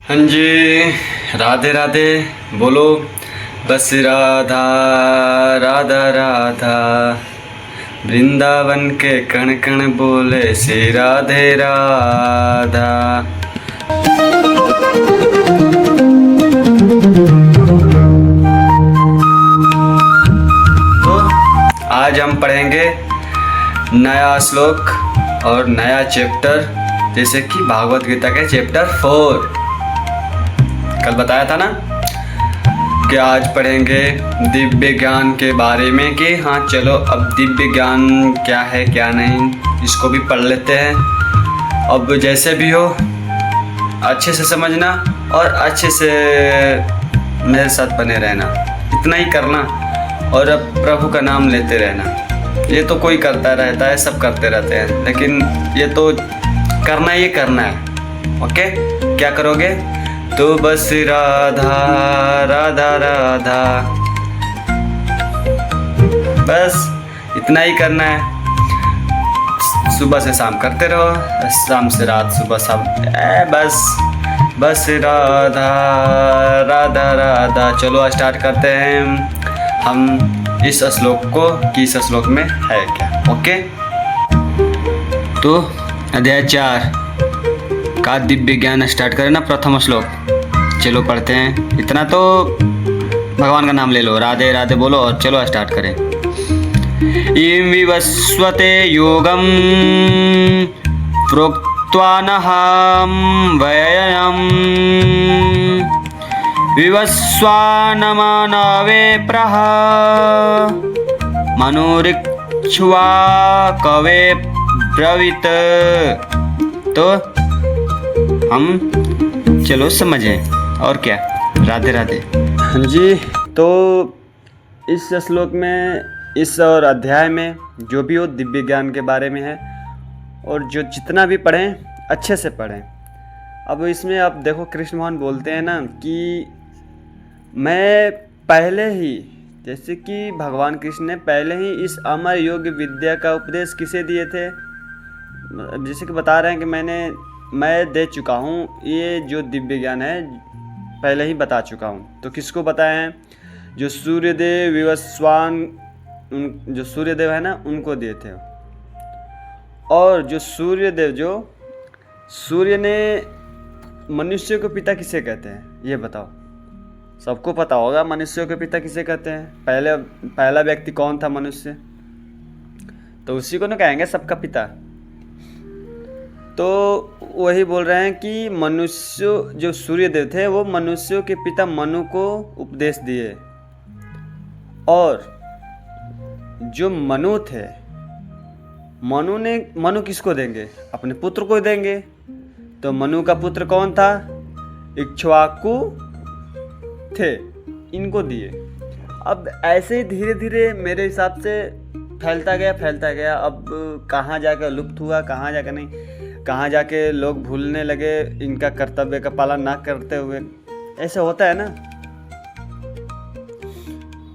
हाँ जी, राधे राधे बोलो। बस राधा राधा राधा, वृंदावन के कण कण बोले श्री राधे राधा। तो आज हम पढ़ेंगे नया श्लोक और नया चैप्टर, जैसे कि भागवत गीता के चैप्टर 4। कल बताया था ना कि आज पढ़ेंगे दिव्य ज्ञान के बारे में कि हाँ चलो अब दिव्य ज्ञान क्या है क्या नहीं, इसको भी पढ़ लेते हैं। अब जैसे भी हो अच्छे से समझना और अच्छे से मेरे साथ बने रहना, इतना ही करना। और अब प्रभु का नाम लेते रहना। ये तो कोई करता रहता है, सब करते रहते हैं, लेकिन ये तो करना ही करना है। ओके, क्या करोगे? तो बस राधा राधा राधा, बस इतना ही करना है। सुबह से शाम करते रहो, शाम से रात, सुबह शाम, बस राधा राधा राधा। चलो स्टार्ट करते हैं हम इस श्लोक को कि इस श्लोक में है क्या। ओके, तो अध्याय 4 का दिव्य ज्ञान स्टार्ट करें ना। प्रथम श्लोक, चलो पढ़ते हैं। इतना तो भगवान का नाम ले लो, राधे राधे बोलो और चलो स्टार्ट करें। इं विवस्वते योगम प्रोक्त्वानहं व्ययम् विवस्वानमानवे प्रह मनुरिक्ष्वा कवे ब्रवीत। तो हम चलो समझें और क्या। राधे राधे। हाँ जी, तो इस श्लोक में, इस और अध्याय में जो भी हो दिव्य ज्ञान के बारे में है, और जो जितना भी पढ़ें अच्छे से पढ़ें। अब इसमें आप देखो, कृष्ण भगवान बोलते हैं ना कि मैं पहले ही, जैसे कि भगवान कृष्ण ने पहले ही इस अमर योग्य विद्या का उपदेश किसे दिए थे। जैसे कि बता रहे हैं कि मैं दे चुका हूँ, ये जो दिव्य ज्ञान है पहले ही बता चुका हूँ। तो किसको बताए हैं? जो सूर्यदेव विवस्वान, जो सूर्यदेव है ना, उनको दिए थे। और जो सूर्यदेव, जो सूर्य ने मनुष्य को पिता किसे कहते हैं, ये बताओ। सबको पता होगा मनुष्यों के पिता किसे कहते हैं। पहला व्यक्ति कौन था? मनुष्य। तो उसी को ना कहेंगे सबका पिता। तो वही बोल रहे हैं कि मनुष्य, जो सूर्यदेव थे वो मनुष्यों के पिता मनु को उपदेश दिए। और जो मनु थे, मनु किसको देंगे? अपने पुत्र को देंगे। तो मनु का पुत्र कौन था? इक्ष्वाकु थे, इनको दिए। अब ऐसे ही धीरे धीरे मेरे हिसाब से फैलता गया। अब कहाँ जाकर लुप्त हुआ, कहाँ जाकर नहीं, कहाँ जाके लोग भूलने लगे इनका कर्तव्य का पालन ना करते हुए। ऐसे होता है ना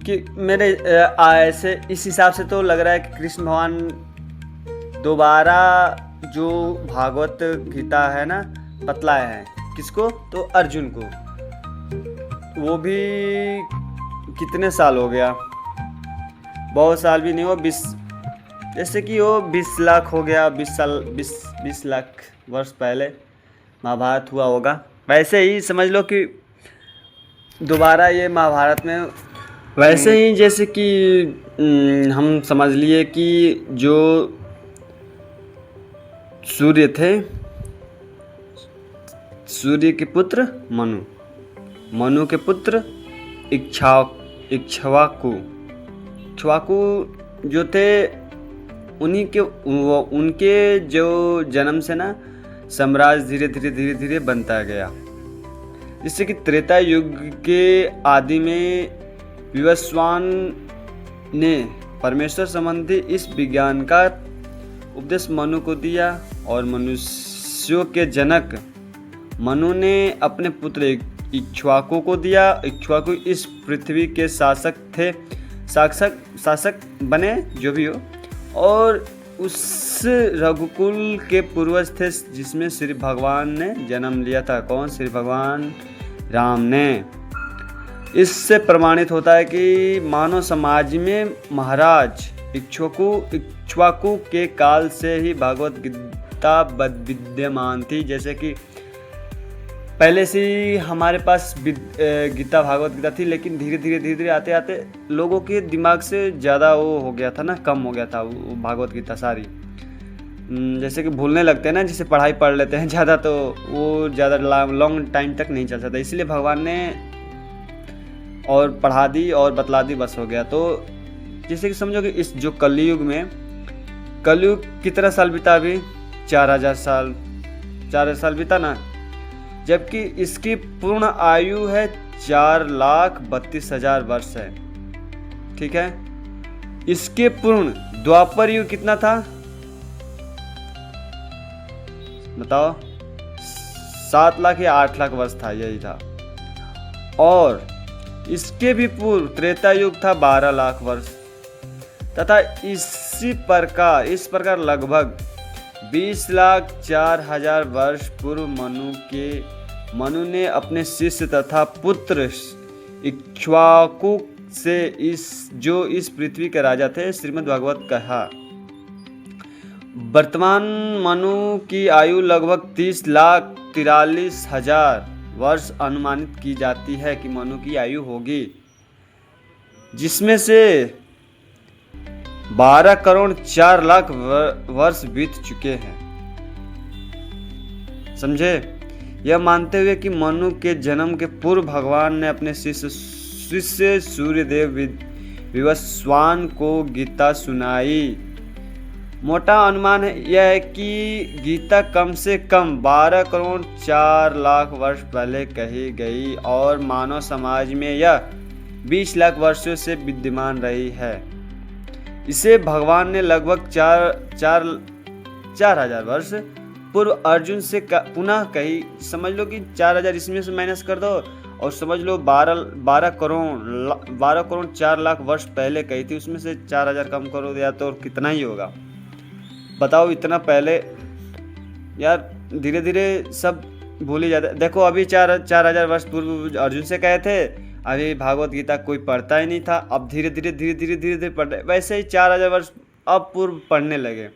कि मेरे ऐसे इस हिसाब से तो लग रहा है कि कृष्ण भगवान दोबारा जो भागवत गीता है ना बतलाए हैं। किसको? तो अर्जुन को। वो भी कितने साल हो गया, बहुत साल भी नहीं हो, 20, जैसे कि वो 20 लाख हो गया, 20 लाख वर्ष पहले महाभारत हुआ होगा। वैसे ही समझ लो कि दोबारा ये महाभारत में, वैसे ही जैसे कि हम समझ लिए कि जो सूर्य थे, सूर्य के पुत्र मनु के पुत्र इक्ष्वाकु जो थे, उनके जो जन्म से ना साम्राज्य धीरे धीरे बनता गया। जिससे कि त्रेता युग के आदि में विवस्वान ने परमेश्वर संबंधी इस विज्ञान का उपदेश मनु को दिया। और मनुष्यों के जनक मनु ने अपने पुत्र इक्ष्वाकु को दिया। इक्ष्वाकु इस पृथ्वी के शासक थे, शासक बने, जो भी हो। और उस रघुकुल के पूर्वज थे जिसमें श्री भगवान ने जन्म लिया था। कौन? श्री भगवान राम ने। इससे प्रमाणित होता है कि मानव समाज में महाराज इक्ष्वाकु के काल से ही भगवत गीता विद्यमान थी। जैसे कि पहले से ही हमारे पास गीता भागवत गीता थी, लेकिन धीरे धीरे आते आते लोगों के दिमाग से ज़्यादा वो हो गया था ना, कम हो गया था वो भागवत गीता सारी। जैसे कि भूलने लगते हैं ना, जैसे पढ़ाई पढ़ लेते हैं ज़्यादा, तो वो ज़्यादा लॉन्ग टाइम तक नहीं चल सकता। इसलिए भगवान ने और पढ़ा दी और बतला दी, बस हो गया। तो जैसे कि समझो कि इस जो कलयुग में, कलयुग कितना साल बीता अभी? 4000 साल, 4000 साल बीता ना, जबकि इसकी पूर्ण आयु है 4,32,000 वर्ष है। ठीक है, इसके पूर्ण द्वापर युग कितना था बताओ? 7 लाख या 8 लाख वर्ष था, यही था। और इसके भी पूर्व त्रेता युग था 12 लाख वर्ष, तथा इस प्रकार लगभग 20,04,000 वर्ष पूर्व मनु ने अपने शिष्य तथा पुत्र इक्ष्वाकु से इस पृथ्वी के राजा थे श्रीमद् भागवत कहा। वर्तमान मनु की आयु लगभग 30,43,000 वर्ष अनुमानित की जाती है कि मनु की आयु होगी, जिसमें से 12 करोड़ 4 लाख वर्ष बीत चुके हैं। समझे? यह मानते हुए कि मनु के जन्म के पूर्व भगवान ने अपने शिष्य सूर्यदेव विवस्वान को गीता सुनाई। मोटा अनुमान यह है कि गीता कम से कम 12 करोड़ 4 लाख वर्ष पहले कही गई और मानव समाज में यह 20 लाख वर्षों से विद्यमान रही है। इसे भगवान ने लगभग 4,000 वर्ष पूर्व अर्जुन से पुनः कही। समझ लो कि 4,000 इसमें से माइनस कर दो और समझ लो 12 करोड़ 4 लाख वर्ष पहले कही थी, उसमें से 4,000 कम करो या तो कितना ही होगा बताओ? इतना पहले यार, धीरे धीरे सब भूल ही जाता है। देखो अभी 4,000 वर्ष पूर्व अर्जुन से कहे थे, अभी भागवत गीता कोई पढ़ता ही नहीं था, अब धीरे धीरे पढ़ रहे। वैसे ही 4,000 वर्ष अब पूर्व पढ़ने लगे।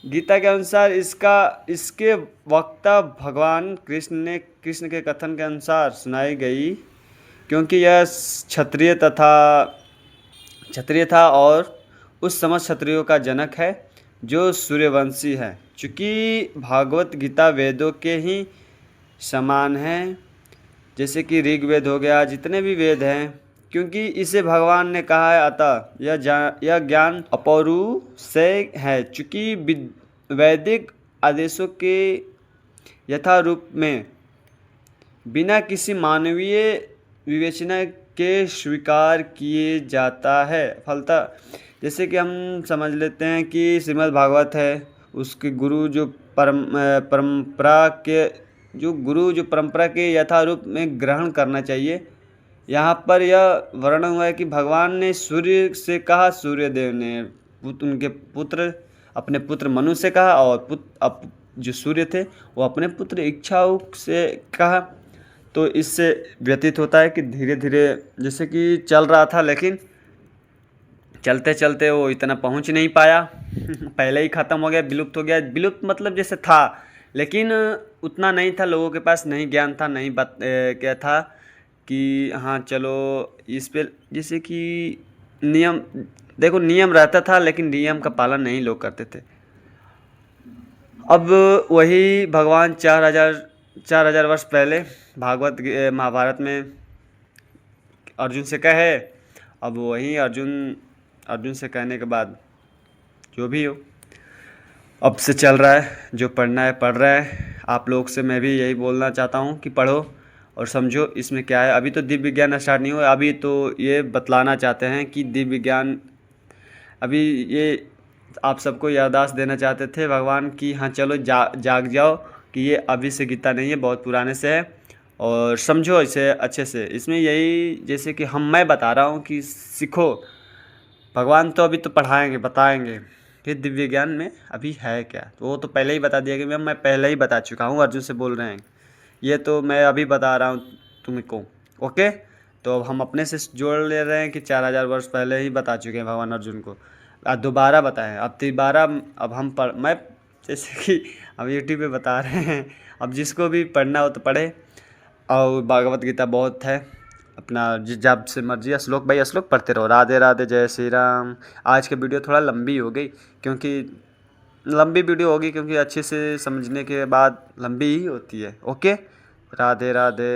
गीता के अनुसार इसके वक्ता भगवान कृष्ण के कथन के अनुसार सुनाई गई, क्योंकि यह क्षत्रिय था और उस समस्त क्षत्रियों का जनक है जो सूर्यवंशी है। चूँकि भागवत गीता वेदों के ही समान है, जैसे कि ऋग्वेद हो गया, जितने भी वेद हैं, क्योंकि इसे भगवान ने कहा है, अतः यह ज्ञान अपौरु से है। चूँकि वैदिक आदेशों के यथारूप में बिना किसी मानवीय विवेचना के स्वीकार किए जाता है। फलतः जैसे कि हम समझ लेते हैं कि श्रीमद् भागवत है, उसके गुरु जो परंपरा के यथारूप में ग्रहण करना चाहिए। यहाँ पर यह वर्णन हुआ है कि भगवान ने सूर्य से कहा, सूर्यदेव ने अपने पुत्र मनु से कहा, और जो सूर्य थे वो अपने पुत्र इक्ष्वाकु से कहा। तो इससे व्यतीत होता है कि धीरे धीरे जैसे कि चल रहा था, लेकिन चलते चलते वो इतना पहुंच नहीं पाया। पहले ही ख़त्म हो गया, विलुप्त हो गया। विलुप्त मतलब जैसे था, लेकिन उतना नहीं था, लोगों के पास नहीं ज्ञान था, नहीं क्या था कि हाँ चलो इस पे, जैसे कि नियम, देखो नियम रहता था, लेकिन नियम का पालन नहीं लोग करते थे। अब वही भगवान 4,000 वर्ष पहले महाभारत में अर्जुन से कहे। अब वही अर्जुन से कहने के बाद जो भी हो अब से चल रहा है, जो पढ़ना है पढ़ रहा है। आप लोग से मैं भी यही बोलना चाहता हूँ कि पढ़ो और समझो इसमें क्या है। अभी तो दिव्य विज्ञान स्टार्ट नहीं हुआ, अभी तो ये बतलाना चाहते हैं कि दिव्य विज्ञान, अभी ये आप सबको याददाश्त देना चाहते थे भगवान की, हाँ चलो जाग जाओ कि ये अभी से गीता नहीं है, बहुत पुराने से है, और समझो इसे अच्छे से। इसमें यही जैसे कि मैं बता रहा हूँ कि सीखो। भगवान तो अभी तो पढ़ाएंगे, बताएंगे, फिर दिव्य ज्ञान में अभी है क्या, तो वो तो पहले ही बता दिया कि मैं पहले ही बता चुका हूँ। अर्जुन से बोल रहे हैं, ये तो मैं अभी बता रहा हूँ तुमको। ओके, तो अब हम अपने से जोड़ ले रहे हैं कि 4000 वर्ष पहले ही बता चुके हैं भगवान अर्जुन को, अब दोबारा बताएं। अब दोबारा अब हम मैं जैसे कि हम यूट्यूब पे बता रहे हैं, अब जिसको भी पढ़ना हो तो पढ़े। और भागवत गीता बहुत है अपना, जब से मर्जी श्लोक बाई श्लोक पढ़ते रहो। राधे राधे, जय श्री राम। आज की वीडियो थोड़ा लंबी हो गई, क्योंकि लंबी वीडियो होगी क्योंकि अच्छे से समझने के बाद लंबी ही होती है। ओके, राधे राधे।